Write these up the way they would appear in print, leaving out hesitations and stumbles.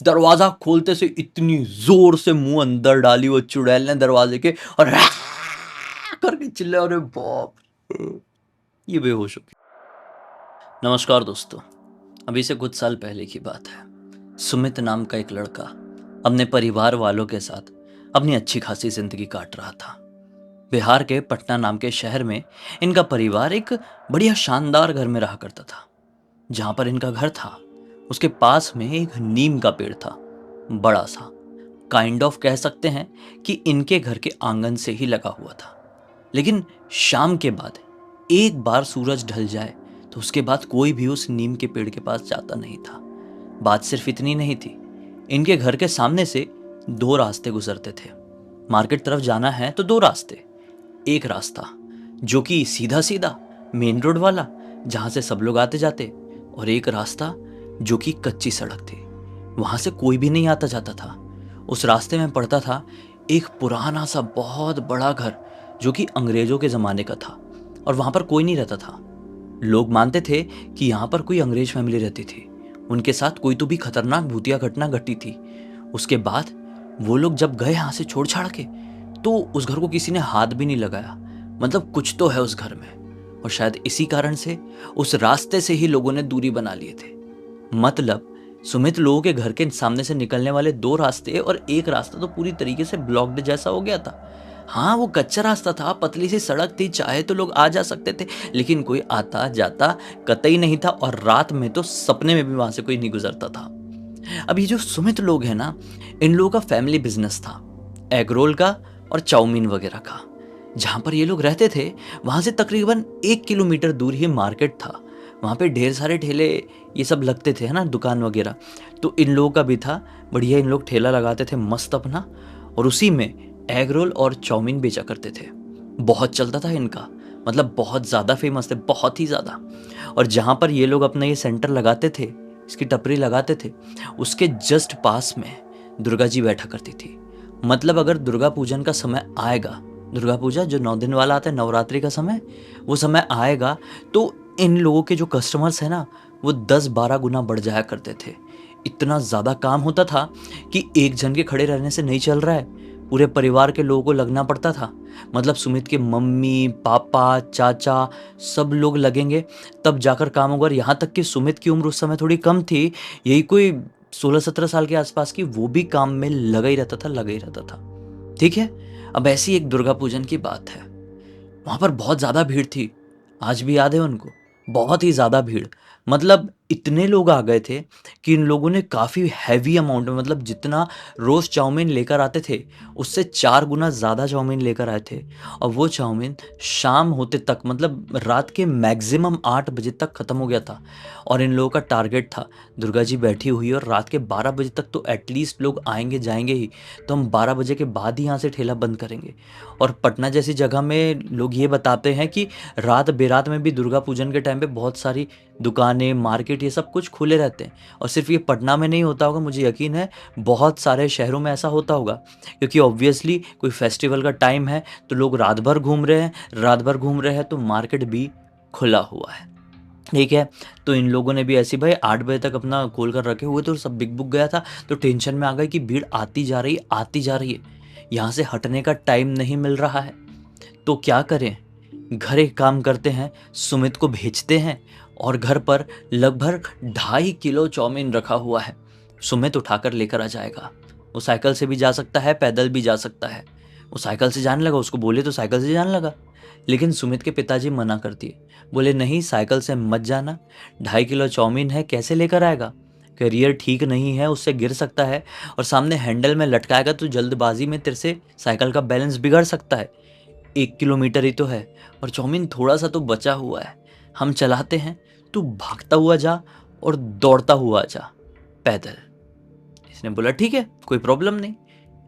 दरवाजा खोलते से इतनी जोर से मुंह अंदर डाली वो चुड़ैल ने दरवाजे के, और करके चिल्ले, अरे बाप रे! ये बेहोश हो गई। नमस्कार दोस्तों, अभी से कुछ साल पहले की बात है। सुमित नाम का एक लड़का अपने परिवार वालों के साथ अपनी अच्छी खासी जिंदगी काट रहा था। बिहार के पटना नाम के शहर में इनका परिवार एक बढ़िया शानदार घर में रहा करता था। जहां पर इनका घर था उसके पास में एक नीम का पेड़ था, बड़ा सा। काइंड ऑफ कह सकते हैं कि इनके घर के आंगन से ही लगा हुआ था। लेकिन शाम के बाद एक बार सूरज ढल जाए तो उसके बाद कोई भी उस नीम के पेड़ के पास जाता नहीं था। बात सिर्फ इतनी नहीं थी, इनके घर के सामने से दो रास्ते गुजरते थे। मार्केट तरफ जाना है तो दो रास्ते, एक रास्ता जो कि सीधा सीधा मेन रोड वाला, जहां से सब लोग आते जाते, और एक रास्ता जो कि कच्ची सड़क थी, वहां से कोई भी नहीं आता जाता था। उस रास्ते में पड़ता था एक पुराना सा बहुत बड़ा घर जो कि अंग्रेजों के ज़माने का था, और वहाँ पर कोई नहीं रहता था। लोग मानते थे कि यहाँ पर कोई अंग्रेज फैमिली रहती थी, उनके साथ कोई तो भी खतरनाक भूतिया घटना घटी थी। उसके बाद वो लोग जब गए यहाँ से छोड़ छाड़ के, तो उस घर को किसी ने हाथ भी नहीं लगाया। मतलब कुछ तो है उस घर में, और शायद इसी कारण से उस रास्ते से ही लोगों ने दूरी बना लिए थे। मतलब सुमित लोगों के घर के सामने से निकलने वाले दो रास्ते और एक रास्ता तो पूरी तरीके से ब्लॉक्ड जैसा हो गया था। हाँ, वो कच्चा रास्ता था, पतली सी सड़क थी, चाहे तो लोग आ जा सकते थे, लेकिन कोई आता जाता कतई नहीं था, और रात में तो सपने में भी वहां से कोई नहीं गुजरता था। अब ये जो सुमित लोग हैं ना, इन लोगों का फैमिली बिजनेस था, एग रोल का और चाउमीन वगैरह का। जहाँ पर ये लोग रहते थे वहाँ से तकरीबन 1 किलोमीटर दूर ही मार्केट था। वहाँ पे ढेर सारे ठेले ये सब लगते थे, है ना, दुकान वगैरह। तो इन लोगों का भी था, बढ़िया इन लोग ठेला लगाते थे मस्त अपना, और उसी में एग रोल और चाउमीन बेचा करते थे। बहुत चलता था इनका, मतलब बहुत ज़्यादा फेमस थे, बहुत ही ज़्यादा। और जहाँ पर ये लोग अपना ये सेंटर लगाते थे, इसकी टपरी लगाते थे, उसके जस्ट पास में दुर्गा जी बैठा करती थी। मतलब अगर दुर्गा पूजन का समय आएगा, दुर्गा पूजा जो 9 दिन वाला आता है, नवरात्रि का समय, वो समय आएगा, तो इन लोगों के जो कस्टमर्स हैं ना, वो 10-12 गुना बढ़ जाया करते थे। इतना ज़्यादा काम होता था कि एक जन के खड़े रहने से नहीं चल रहा है, पूरे परिवार के लोगों को लगना पड़ता था। मतलब सुमित के मम्मी पापा चाचा सब लोग लगेंगे, तब जाकर काम होगा। और यहाँ तक कि सुमित की उम्र उस समय थोड़ी कम थी, यही कोई 16-17 साल के आसपास की, वो भी काम में लगा ही रहता था, लगा ही रहता था। ठीक है। अब ऐसी एक दुर्गा पूजन की बात है, वहां पर बहुत ज्यादा भीड़ थी, आज भी याद है उनको, बहुत ही ज्यादा भीड़। मतलब इतने लोग आ गए थे कि इन लोगों ने काफी हैवी अमाउंट में, मतलब जितना रोज चाउमीन लेकर आते थे उससे 4 गुना ज्यादा चाउमीन लेकर आए थे। और वो चाउमीन शाम होते तक, मतलब रात के मैक्सिमम 8 बजे तक खत्म हो गया था। और इन लोगों का टारगेट था, दुर्गा जी बैठी हुई है और रात के 12 बजे तक तो एटलीस्ट लोग आएंगे जाएंगे ही, तो हम 12 बजे के बाद ही यहाँ से ठेला बंद करेंगे। और पटना जैसी जगह में लोग ये बताते हैं कि रात बेरात में भी दुर्गा पूजन के टाइम पे बहुत सारी दुकानें, मार्केट, ये सब कुछ खुले रहते हैं। और सिर्फ ये पटना में नहीं होता होगा, मुझे यकीन है बहुत सारे शहरों में ऐसा होता होगा, क्योंकि ऑब्वियसली कोई फेस्टिवल का टाइम है तो लोग रात भर घूम रहे हैं, रात भर घूम रहे हैं तो मार्केट भी खुला हुआ है। ठीक है। तो इन लोगों ने भी ऐसे भाई 8 बजे तक अपना खोल कर रखे हुए थे, और सब बिक बुक गया था, तो टेंशन में आ गए कि भीड़ आती जा रही, आती जा रही है, यहाँ से हटने का टाइम नहीं मिल रहा है, तो क्या करें। घर एक काम करते हैं, सुमित को भेजते हैं, और घर पर लगभग 2.5 किलो चाउमीन रखा हुआ है। सुमित उठाकर लेकर आ जाएगा। वो साइकिल से भी जा सकता है, पैदल भी जा सकता है। वो साइकिल से जाने लगा, उसको बोले तो साइकिल से जाने लगा, लेकिन सुमित के पिताजी मना कर दिए। बोले नहीं, साइकिल से मत जाना, 2.5 किलो चाउमीन है, कैसे लेकर आएगा, करियर ठीक नहीं है, उससे गिर सकता है, और सामने हैंडल में लटकाएगा तो जल्दबाजी में तेरे से साइकिल का बैलेंस बिगड़ सकता है। 1 किलोमीटर ही तो है, और चाउमीन थोड़ा सा तो बचा हुआ है, हम चलाते हैं, तू भागता हुआ जा और दौड़ता हुआ जा पैदल। इसने बोला ठीक है, कोई प्रॉब्लम नहीं।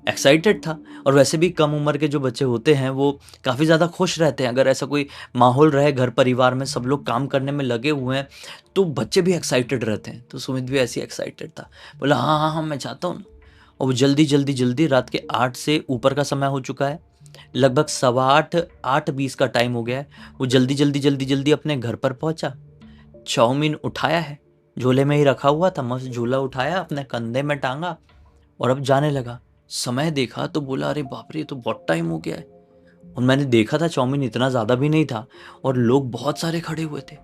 एक्साइटेड था, और वैसे भी कम उम्र के जो बच्चे होते हैं वो काफ़ी ज़्यादा खुश रहते हैं। अगर ऐसा कोई माहौल रहे घर परिवार में, सब लोग काम करने में लगे हुए हैं, तो बच्चे भी एक्साइटेड रहते हैं। तो सुमित भी ऐसे ही एक्साइटेड था, बोला हाँ हाँ हाँ मैं चाहता हूँ ना। और वो जल्दी जल्दी जल्दी, रात के 8 से ऊपर का समय हो चुका है, लगभग 8:15, 8:20 का टाइम हो गया है, वो जल्दी जल्दी जल्दी जल्दी अपने घर पर पहुंचा, चाउमीन उठाया है, झूले में ही रखा हुआ था, मस्त झूला उठाया, अपने कंधे में टांगा और अब जाने लगा। समय देखा तो बोला अरे बाप रे, ये तो बहुत टाइम हो गया है। और मैंने देखा था चाउमीन इतना ज़्यादा भी नहीं था और लोग बहुत सारे खड़े हुए थे।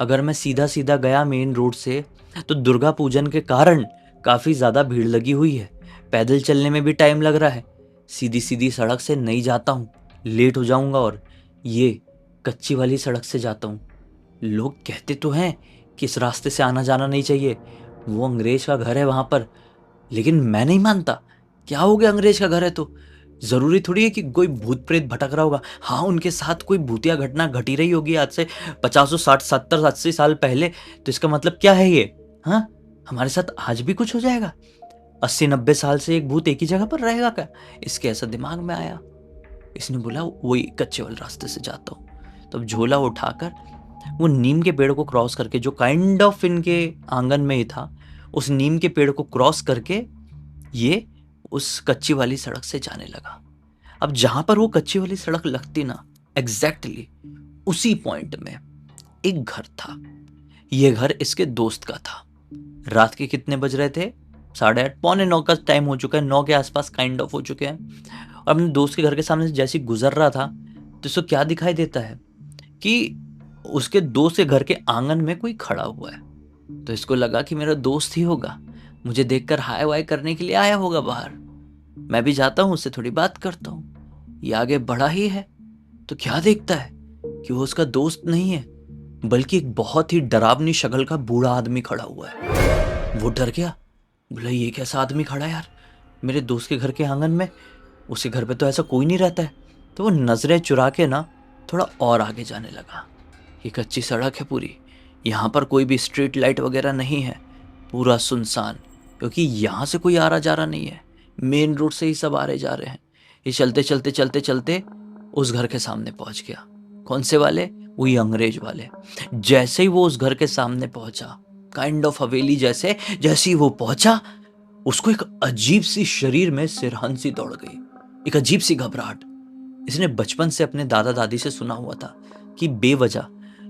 अगर मैं सीधा सीधा गया मेन रोड से तो दुर्गा पूजन के कारण काफ़ी ज़्यादा भीड़ लगी हुई है, पैदल चलने में भी टाइम लग रहा है। सीधी सीधी सड़क से नहीं जाता हूँ, लेट हो जाऊँगा, और ये कच्ची वाली सड़क से जाता हूँ। लोग कहते तो हैं कि इस रास्ते से आना जाना नहीं चाहिए, वो अंग्रेज का घर है वहाँ पर, लेकिन मैं नहीं मानता। क्या हो गया, अंग्रेज का घर है तो जरूरी थोड़ी है कि कोई भूत प्रेत भटक रहा होगा। हाँ, उनके साथ कोई भूतिया घटना घटी रही होगी आज से 50 60 70 80 साल पहले, तो इसका मतलब क्या है ये? हाँ, हमारे साथ आज भी कुछ हो जाएगा? 80 90 साल से एक भूत एक ही जगह पर रहेगा क्या? इसके ऐसा दिमाग में आया। इसने बोला वही कच्चे वाले रास्ते से जाता हूँ। तब झोला उठाकर वो नीम के पेड़ को क्रॉस करके, जो काइंड ऑफ इनके आंगन में ही था, उस नीम के पेड़ को क्रॉस करके ये उस कच्ची वाली सड़क से जाने लगा। अब जहां पर वो कच्ची वाली सड़क लगती ना, एग्जैक्टली उसी पॉइंट में एक घर था। ये घर इसके दोस्त का था। रात के कितने बज रहे थे? 8:30 पौने 9 का टाइम हो चुका है, 9 के आसपास काइंड ऑफ हो चुके हैं। और अपने दोस्त के घर के सामने से जैसे ही गुजर रहा था तो इसको क्या दिखाई देता है कि उसके दोस्त के घर के आंगन में कोई खड़ा हुआ है। तो इसको लगा कि मेरा दोस्त ही होगा, मुझे देखकर हाय वाय करने के लिए आया होगा बाहर। मैं भी जाता हूँ, उससे थोड़ी बात करता हूँ। ये आगे बढ़ा ही है तो क्या देखता है कि वो उसका दोस्त नहीं है, बल्कि एक बहुत ही डरावनी शक्ल का बूढ़ा आदमी खड़ा हुआ है। वो डर गया, बोला ये कैसा आदमी खड़ा है यार मेरे दोस्त के घर के आंगन में, उसके घर पे तो ऐसा कोई नहीं रहता है। तो वो नजरें चुरा के ना थोड़ा और आगे जाने लगा। ये कच्ची सड़क है पूरी, यहाँ पर कोई भी स्ट्रीट लाइट वगैरह नहीं है, पूरा सुनसान, क्योंकि यहाँ से कोई आ रहा जा रहा नहीं है, मेन रोड से ही सब आ रहे जा रहे हैं। ये चलते चलते चलते चलते उस घर के सामने पहुंच गया। कौन से वाले? वही अंग्रेज वाले। जैसे ही वो उस घर के सामने पहुंचा, काइंड ऑफ हवेली जैसे, जैसे ही वो पहुंचा, उसको एक अजीब सी शरीर में सिरहंसी दौड़ गई, एक अजीब सी घबराहट। इसने बचपन से अपने दादा दादी से सुना हुआ था कि बेवजह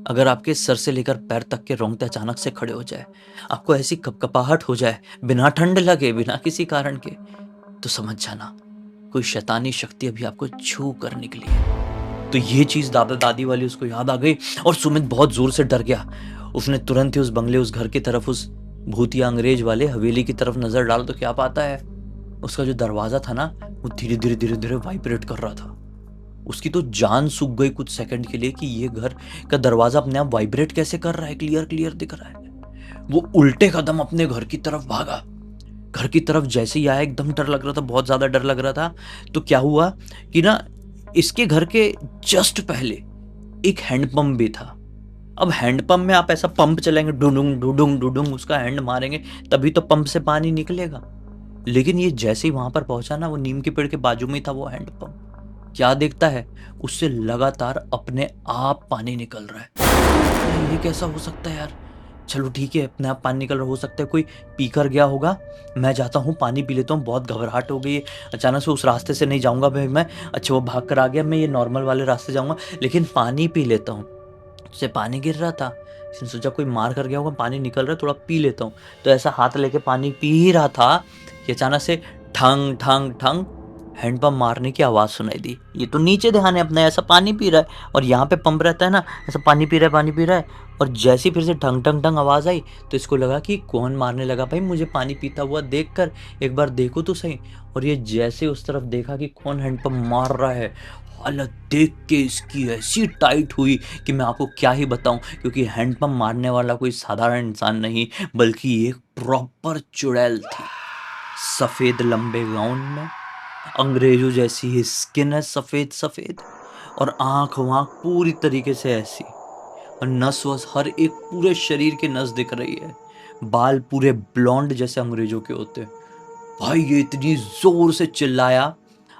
अगर आपके सर से लेकर पैर तक के रोंगटे अचानक से खड़े हो जाए, आपको ऐसी कपकपाहट हो जाए बिना ठंड लगे, बिना किसी कारण के, तो समझ जाना कोई शैतानी शक्ति अभी आपको छू कर निकली है। तो ये चीज दादा दादी वाली उसको याद आ गई और सुमित बहुत जोर से डर गया। उसने तुरंत ही उस बंगले, उस घर की तरफ, उस भूतिया अंग्रेज वाले हवेली की तरफ नजर डाला तो क्या पाता है, उसका जो दरवाजा था ना, वो धीरे धीरे धीरे धीरे वाइब्रेट कर रहा था। उसकी तो जान सूख गई कुछ सेकंड के लिए कि ये घर का दरवाजा अपने आप वाइब्रेट कैसे कर रहा है, क्लियर क्लियर दिख रहा है। वो उल्टे कदम अपने घर की तरफ भागा। घर की तरफ जैसे ही आया, एकदम डर लग रहा था, बहुत ज्यादा डर लग रहा था। तो क्या हुआ कि ना, इसके घर के जस्ट पहले एक हैंडपंप भी था। अब हैंडपंप में आप ऐसा पंप चलाएंगे, डुडुंग डुडुंग डुडुंग, उसका हैंड मारेंगे तभी तो पंप से पानी निकलेगा। लेकिन ये जैसे ही वहां पर पहुंचा ना, वो नीम के पेड़ के बाजू में ही था वो हैंडपंप। क्या देखता है, उससे लगातार अपने आप पानी निकल रहा है। ये कैसा हो सकता है यार? चलो ठीक है, अपने आप पानी निकल रहा, हो सकता है कोई पीकर गया होगा, मैं जाता हूँ पानी पी लेता हूँ, बहुत घबराहट हो गई है, अचानक से उस रास्ते से नहीं जाऊंगा भाई मैं। अच्छा, वो भाग कर आ गया, मैं ये नॉर्मल वाले रास्ते जाऊंगा, लेकिन पानी पी लेता हूँ। उससे पानी गिर रहा था, इसने सोचा कोई मार कर गया होगा, पानी निकल रहा है, थोड़ा पी लेता हूँ। तो ऐसा हाथ लेके पानी पी ही रहा था कि अचानक से ठंग ठंग ठंग हैंडपंप मारने की आवाज़ सुनाई दी। ये तो नीचे ध्यान है अपना, ऐसा पानी पी रहा है और यहाँ पे पंप रहता है ना, ऐसा पानी पी रहा है, पानी पी रहा है। और जैसे ही फिर से ठंग ठंग ठंग आवाज़ आई तो इसको लगा कि कौन मारने लगा भाई मुझे पानी पीता हुआ देखकर, एक बार देखो तो सही। और ये जैसे उस तरफ देखा कि कौन हैंडपंप मार रहा है, हालत देख के इसकी ऐसी टाइट हुई कि मैं आपको क्या ही बताऊं, क्योंकि हैंडपंप मारने वाला कोई साधारण इंसान नहीं, बल्कि एक प्रॉपर चुड़ैल थी। सफेद लंबे गाउन में, अंग्रेजों जैसी ही स्किन है, सफेद सफेद, और आंख वाँख पूरी तरीके से ऐसी, और नस वस हर एक पूरे शरीर की नस दिख रही है, बाल पूरे ब्लॉन्ड जैसे अंग्रेजों के होते हैं। भाई ये इतनी जोर से चिल्लाया,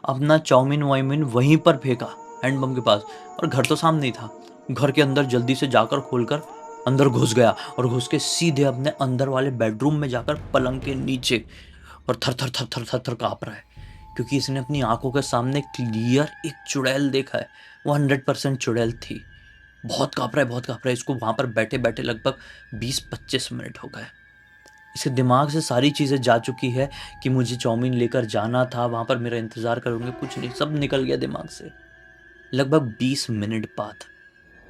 अपना चाउमीन वाउमीन वहीं पर फेंका हैंडपंप के पास, और घर तो सामने ही था। घर के अंदर जल्दी से जाकर खोलकर अंदर घुस गया और घुस के सीधे अपने अंदर वाले बेडरूम में जाकर पलंग के नीचे, और थर थर थर थर थर थर काँप रहा है, क्योंकि इसने अपनी आंखों के सामने क्लियर एक चुड़ैल देखा है। वो 100% चुड़ैल थी। बहुत काँप रहा है, बहुत काँप रहा है। इसको वहाँ पर बैठे-बैठे लगभग 20-25 मिनट हो गए। इसके दिमाग से सारी चीज़ें जा चुकी है कि मुझे चाउमीन लेकर जाना था, वहाँ पर मेरा इंतज़ार करोगे, कुछ नहीं, सब निकल गया दिमाग से। लगभग 20 मिनट बाद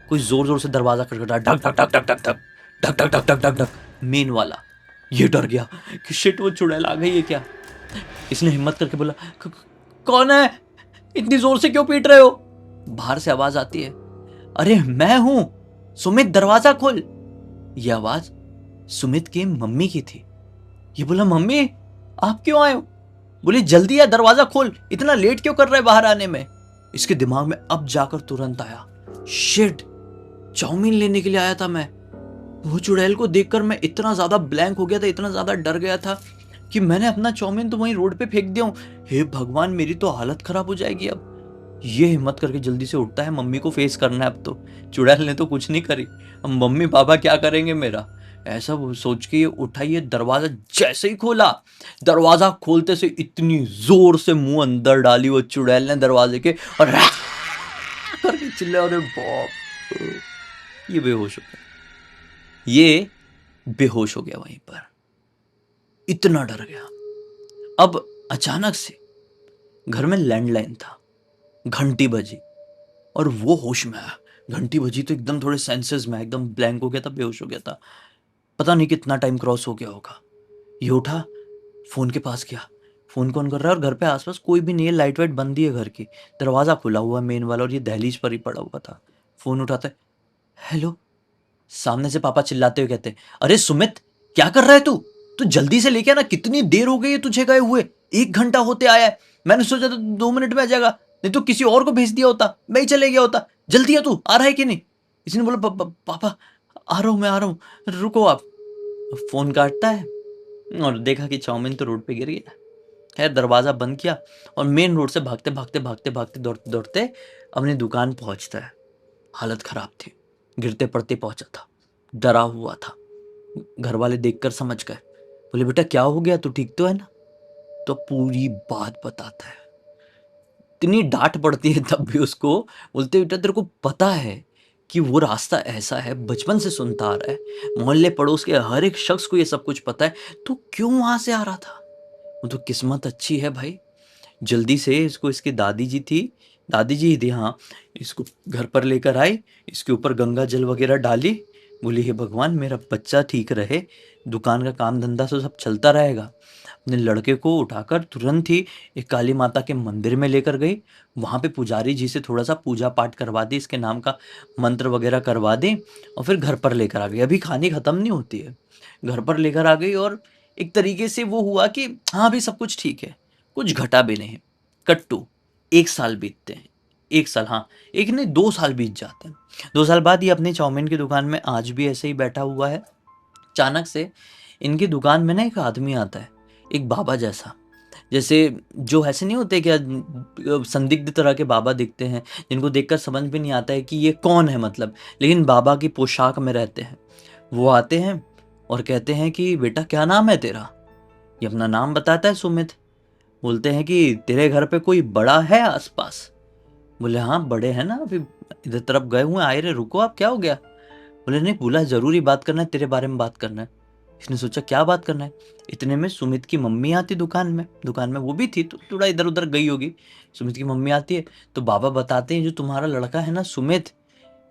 कोई ज़ोर-ज़ोर से दरवाज़ा खटखटाया, ढक, ढक, ढक, ढक, ढक, ढक, ढक, ढक, ढक, ढक, ढक, ढक, मेन वाला। ये डर गया कि शिट वो चुड़ैल आ गई है क्या? इसने हिम्मत करके बोला, कौन है? इतनी जोर से क्यों पीट रहे हो? बाहर से आवाज आती है, अरे मैं हूं, सुमित दरवाजा खोल। यह आवाज सुमित की मम्मी की थी। ये बोला, मम्मी आप क्यों आए हो? बोली, जल्दी आ, दरवाजा खोल, इतना लेट क्यों कर रहे बाहर आने में? इसके दिमाग में अब जाकर तुरंत आया, शिट, चाउमीन लेने के लिए आया था मैं। वो चुड़ैल को देखकर मैं इतना ज्यादा ब्लैंक हो गया था, इतना ज्यादा डर गया था कि मैंने अपना चाउमीन तो वहीं रोड पे फेंक दिया हूं। हे भगवान, मेरी तो हालत खराब हो जाएगी अब। ये हिम्मत करके जल्दी से उठता है, मम्मी को फेस करना है अब तो। चुड़ैल ने तो कुछ नहीं करी, अब मम्मी पापा क्या करेंगे मेरा? ऐसा वो सोच के ये उठा, ये दरवाजा जैसे ही खोला, दरवाजा खोलते से इतनी जोर से मुंह अंदर डाली वो चुड़ैल ने दरवाजे के, और करके चिल्ला, अरे बाप! ये बेहोश हो गया, ये बेहोश हो गया वहीं पर। इतना डर गया। अब अचानक से घर में लैंडलाइन था, घंटी बजी और वो होश में आया। घंटी बजी तो एकदम थोड़े सेंसेस में एकदम ब्लैंक हो गया था, बेहोश हो गया था। पता नहीं कितना टाइम क्रॉस हो गया होगा। ये उठा, फोन के पास गया, फोन कौन कर रहा है, और घर पे आसपास कोई भी नहीं है, लाइट वाइट बंद ही है घर की, दरवाजा खुला हुआ मेन वाला, और ये दहलीज पर ही पड़ा हुआ था। फोन उठाता है, हेलो। सामने से पापा चिल्लाते हुए कहते, अरे सुमित, क्या कर रहा है तू? तू जल्दी से लेके आना, कितनी देर हो गई है तुझे गए हुए, 1 घंटा होते आया है। मैंने सोचा था 2 मिनट में आ जाएगा, नहीं तो किसी और को भेज दिया होता, मैं ही चले गया होता। जल्दी आ, तू आ रहा है कि नहीं? इसने बोला, पापा आ रहा हूँ, मैं आ रहा हूँ, रुको आप। फोन काटता है और देखा कि चाउमीन तो रोड पे गिर गया। खैर दरवाजा बंद किया और मेन रोड से भागते भागते भागते भागते दौड़ते दौड़ते अपनी दुकान पहुंचता है। हालत खराब थी, गिरते पड़ते पहुंचा था, डरा हुआ था। घर वाले देखकर समझ गए, बोले, बेटा क्या हो गया, तू ठीक तो है ना? तो पूरी बात बताता है। इतनी डांट पड़ती है तब भी उसको, बोलते, बेटा तेरे को पता है कि वो रास्ता ऐसा है, बचपन से सुनता आ रहा है, मोहल्ले पड़ोस के हर एक शख्स को ये सब कुछ पता है, तो क्यों वहां से आ रहा था? वो तो किस्मत अच्छी है भाई, जल्दी से इसको, इसकी दादी जी थी, दादी जी ही थी हाँ, इसको घर पर लेकर आई, इसके ऊपर गंगा जल वगैरह डाली, बोली, हे भगवान मेरा बच्चा ठीक रहे, दुकान का काम धंधा तो सब चलता रहेगा। अपने लड़के को उठाकर तुरंत ही एक काली माता के मंदिर में लेकर गई, वहाँ पे पुजारी जी से थोड़ा सा पूजा पाठ करवा दी, इसके नाम का मंत्र वगैरह करवा दी, और फिर घर पर लेकर आ गई। अभी कहानी खत्म नहीं होती है, घर पर लेकर आ गई और एक तरीके से वो हुआ कि हाँ अभी सब कुछ ठीक है, कुछ घटा भी नहीं। कट्टू 1 साल बीतते हैं, 1 साल, हाँ 1 नहीं 2 साल बीत जाते हैं। 2 साल बाद ये अपनी चाउमीन की दुकान में आज भी ऐसे ही बैठा हुआ है। अचानक से इनकी दुकान में ना एक आदमी आता है, एक बाबा जैसा, जैसे जो ऐसे नहीं होते क्या, संदिग्ध तरह के बाबा दिखते हैं, जिनको देखकर समझ भी नहीं आता है कि ये कौन है मतलब, लेकिन बाबा की पोशाक में रहते हैं। वो आते हैं और कहते हैं कि बेटा क्या नाम है तेरा? ये अपना नाम बताता है, सुमित। बोलते हैं कि तेरे घर पे कोई बड़ा है आसपास? बोले, हाँ बड़े हैं ना, अभी इधर तरफ गए हुए, आए रहे, रुको आप, क्या हो गया? बोले, नहीं बोला जरूरी बात करना है, तेरे बारे में बात करना है। इसने सोचा क्या बात करना है। इतने में सुमित की मम्मी आती दुकान में वो भी थी, तो थोड़ा इधर उधर गई होगी। सुमित की मम्मी आती है तो बाबा बताते हैं, जो तुम्हारा लड़का है ना सुमित,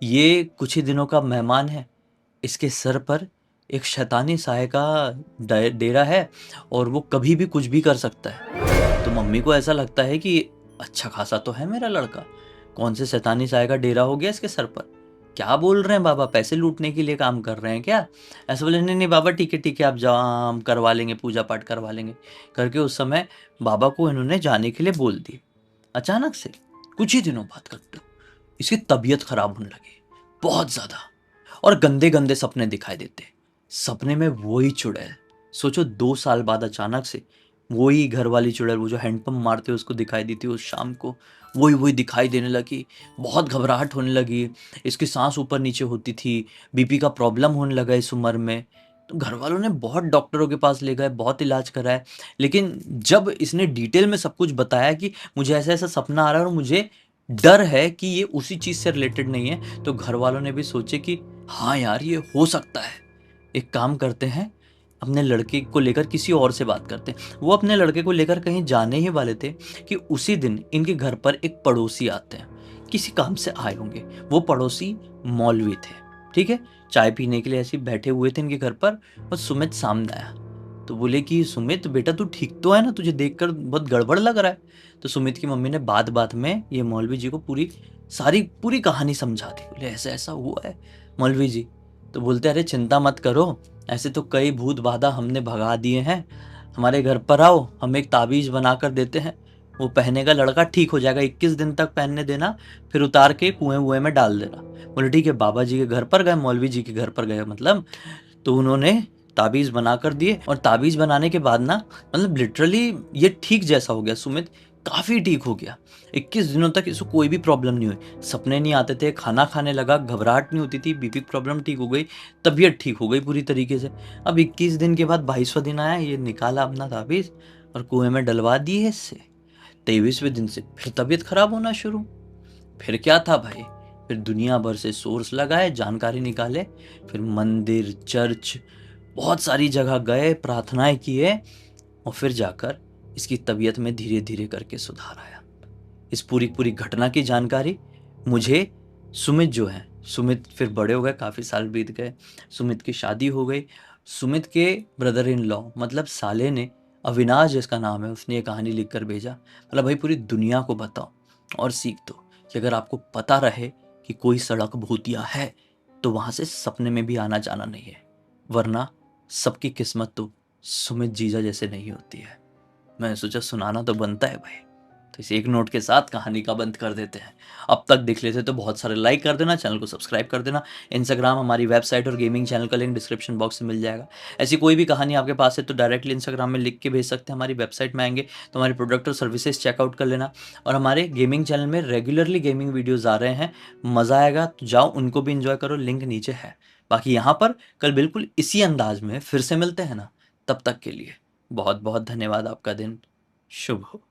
ये कुछ ही दिनों का मेहमान है, इसके सर पर एक शैतानी साय का डेरा है और वो कभी भी कुछ भी कर सकता है। तो मम्मी को ऐसा लगता है कि अच्छा खासा तो है मेरा लड़का, कौन से शैतानी साय का डेरा हो गया इसके सर पर? क्या बोल रहे हैं बाबा, पैसे लूटने के लिए काम कर रहे हैं क्या? ऐसा बोले, नहीं नहीं बाबा ठीक है, आप जाओ, हम करवा लेंगे, पूजा पाठ करवा लेंगे करके उस समय बाबा को इन्होंने जाने के लिए बोल दी। अचानक से कुछ ही दिनों बाद कट्टू, इसकी तबीयत खराब होने लगी बहुत ज्यादा, और गंदे गंदे सपने दिखाई देते। सपने में वही चुड़ैल, सोचो 2 साल बाद अचानक से वही घर वाली चुड़ैल, वो जो हैंडपंप मारते उसको दिखाई दी थी उस शाम को, वही वही दिखाई देने लगी। बहुत घबराहट होने लगी, इसकी सांस ऊपर नीचे होती थी, बीपी का प्रॉब्लम होने लगा इस उम्र में। तो घर वालों ने बहुत डॉक्टरों के पास ले गए, बहुत इलाज कराया, लेकिन जब इसने डिटेल में सब कुछ बताया कि मुझे ऐसा ऐसा सपना आ रहा है और मुझे डर है कि ये उसी चीज़ से रिलेटेड नहीं है, तो घर वालों ने भी सोचे कि हाँ यार, ये हो सकता है। एक काम करते हैं, अपने लड़के को लेकर किसी और से बात करते हैं। वो अपने लड़के को लेकर कहीं जाने ही वाले थे कि उसी दिन इनके घर पर एक पड़ोसी आते हैं, किसी काम से आए होंगे। वो पड़ोसी मौलवी थे, ठीक है? चाय पीने के लिए ऐसे ही बैठे हुए थे इनके घर पर, और सुमित सामने आया। तो बोले कि सुमित बेटा, तू ठीक तो है ना? तुझे देखकर बहुत गड़बड़ लग रहा है। तो सुमित की मम्मी ने बात बात में ये मौलवी जी को पूरी कहानी समझा दी। बोले ऐसा ऐसा हुआ है मौलवी जी। तो बोलते अरे चिंता मत करो, ऐसे तो कई भूत बाधा हमने भगा दिए हैं। हमारे घर पर आओ, हम एक ताबीज बना कर देते हैं, वो पहनेगा, लड़का ठीक हो जाएगा। 21 दिन तक पहनने देना, फिर उतार के कुएं में डाल देना। बोले ठीक है। बाबा जी के घर पर गए, मौलवी जी के घर पर गए मतलब, तो उन्होंने ताबीज़ बना कर दिए। और ताबीज़ बनाने के बाद ना, मतलब लिटरली ये ठीक जैसा हो गया। सुमित काफ़ी ठीक हो गया। 21 दिनों तक इसको कोई भी प्रॉब्लम नहीं हुई। सपने नहीं आते थे, खाना खाने लगा, घबराहट नहीं होती थी, बीपी की प्रॉब्लम ठीक हो गई, तबीयत ठीक हो गई पूरी तरीके से। अब 21 दिन के बाद 22वां दिन आया, ये निकाला अपना ताबीज़ और कुएँ में डलवा दिए इससे। 23वें दिन से फिर तबीयत खराब होना शुरू। फिर क्या था भाई, फिर दुनिया भर से सोर्स लगाए, जानकारी निकाले, फिर मंदिर, चर्च, बहुत सारी जगह गए, प्रार्थनाएं किए, और फिर जाकर इसकी तबीयत में धीरे धीरे करके सुधार आया। इस पूरी पूरी घटना की जानकारी मुझे सुमित जो है, सुमित फिर बड़े हो गए, काफ़ी साल बीत गए, सुमित की शादी हो गई। सुमित के ब्रदर इन लॉ मतलब साले ने, अविनाश जिसका नाम है, उसने ये कहानी लिख कर भेजा। मतलब भाई पूरी दुनिया को बताओ और सीख दो कि अगर आपको पता रहे कि कोई सड़क भूतिया है, तो वहाँ से सपने में भी आना जाना नहीं है, वरना सबकी किस्मत तो सुमित जीजा जैसे नहीं होती है। मैंने सोचा सुनाना तो बनता है भाई। तो इस एक नोट के साथ कहानी का बंद कर देते हैं। अब तक देख लेते तो बहुत सारे लाइक कर देना, चैनल को सब्सक्राइब कर देना। इंस्टाग्राम, हमारी वेबसाइट और गेमिंग चैनल का लिंक डिस्क्रिप्शन बॉक्स में मिल जाएगा। ऐसी कोई भी कहानी आपके पास है तो डायरेक्टली इंस्टाग्राम में लिख के भेज सकते हैं। हमारी वेबसाइट में आएंगे तो हमारे प्रोडक्ट और सर्विसेज चेकआउट कर लेना। और हमारे गेमिंग चैनल में रेगुलरली गेमिंग वीडियोज़ आ रहे हैं, मज़ा आएगा तो जाओ उनको भी इंजॉय करो, लिंक नीचे है। बाकी यहाँ पर कल बिल्कुल इसी अंदाज में फिर से मिलते हैं ना, तब तक के लिए बहुत बहुत धन्यवाद। आपका दिन शुभ हो।